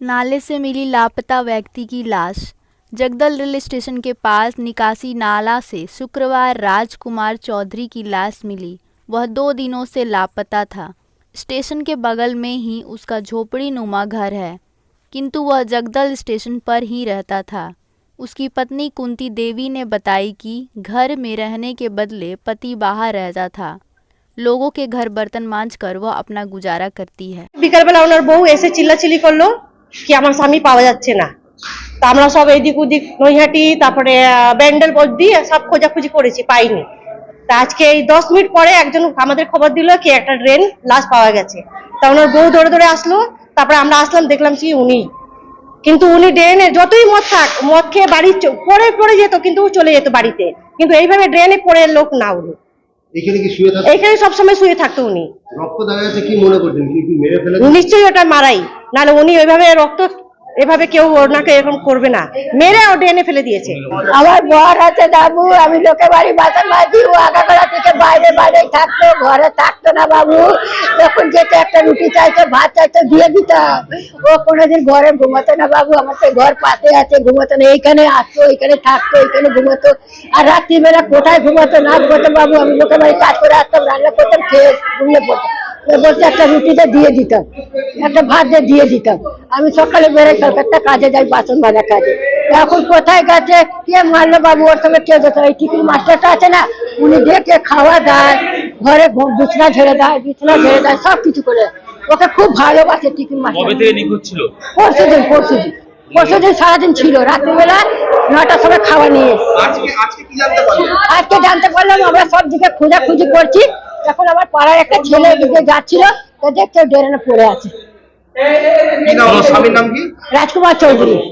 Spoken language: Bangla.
नाले से मिली लापता व्यक्ति की लाश। जगदल रेलवे स्टेशन के पास निकासी नाला से शुक्रवार राजकुमार चौधरी की लाश मिली। वह 2 दिनों से लापता था। स्टेशन के बगल में ही उसका झोपड़ी नुमा घर है, किंतु वह जगदल स्टेशन पर ही रहता था। उसकी पत्नी कुंती देवी ने बताई कि घर में रहने के बदले पति बाहर रहता था। लोगों के घर बर्तन मांजकर वह अपना गुजारा करती है। বিকালবেলা ওনার বউ এসে চিল্লাচিল্লি করলো কি আমার স্বামী পাওয়া যাচ্ছে না। তা আমরা সব এইদিক ওদিক নৈহাটি তারপরে ব্যান্ডেল অবধি সব খোঁজাখুঁজি করেছি, পাইনি। তা আজকে এই 10 মিনিট পরে একজন আমাদের খবর দিল কি একটা ড্রেন লাশ পাওয়া গেছে। তা ওনার বউ দৌড়ে দৌড়ে আসলো, তারপরে আমরা আসলাম, দেখলাম কি উনি, কিন্তু উনি ড্রেনে যতই মদ খেয়ে বাড়ি পড়ে পড়ে যেত, কিন্তু চলে যেত বাড়িতে, কিন্তু এইভাবে ড্রেনে পড়ে লোক না। উনি এখানে কি শুয়ে থাকতো? এখানে সবসময় শুয়ে থাকতো উনি। রক্ত দেখা যাচ্ছে, কি মনে করছেন? কি মেরে ফেলেছে? নিশ্চয়ই ওটা মারাই, নাহলে উনি ওইভাবে রক্ত এভাবে কেউ ওনাকে এরকম করবে না, মেরে ও ড্রেনে ফেলে দিয়েছে। আমার বর আছে বাবু, আমি লোকের বাড়ি বাসন মাজি, ও আগাগোড়া থেকে বাইরে বাইরে থাকতো, ঘরে থাকতো না বাবু। যখন যেতে একটা রুটি চাইতো, ভাত চাইতো, দিয়ে দিতাম। ও কোনোদিন ঘরে ঘুমাতো না বাবু, আমার তো ঘর পাশে আছে, ঘুমাতো না। এইখানে আসতো, এইখানে থাকতো, এইখানে ঘুমাতো। আর রাত্রিবেলা কোথায় ঘুমাতো না ঘুমাতো বাবু, আমি লোকের বাড়ি কাজ করে আসতাম, রান্না করতাম, খেয়ে ঘুমিয়ে পড়তাম। বলতে একটা রুটিতে দিয়ে দিতাম, একটা ভাত দিয়ে দিতাম। আমি সকালে বেরোই কলকাতা কাজে যাই, বাসন মাজা কাজে। এখন কোথায় গেছে, কে মারলো বাবু, ওর সঙ্গে কে যেত? এই টিফিন মাস্টারটা আছে না, উনি দেখে খাওয়া দেয়, ঘরে বিছনা ঝেড়ে দেয়, সবকিছু করে। ওকে খুব ভালোবাসে টিফিন মাস্টার। কবে থেকে নিখোঁজ ছিল? পরশুদিন সারাদিন ছিল, রাত্রিবেলা 9টার সময় খাওয়া নিয়ে আজকে জানতে পারলাম। আমরা সব দিকে খোঁজাখুঁজি করছি। এখন আমার পাড়ার একটা ছেলে এদিকে যাচ্ছিল, তো দেখতে ড্রেনে পড়ে আছে। স্বামীর নাম কি? রাজকুমার চৌধুরী।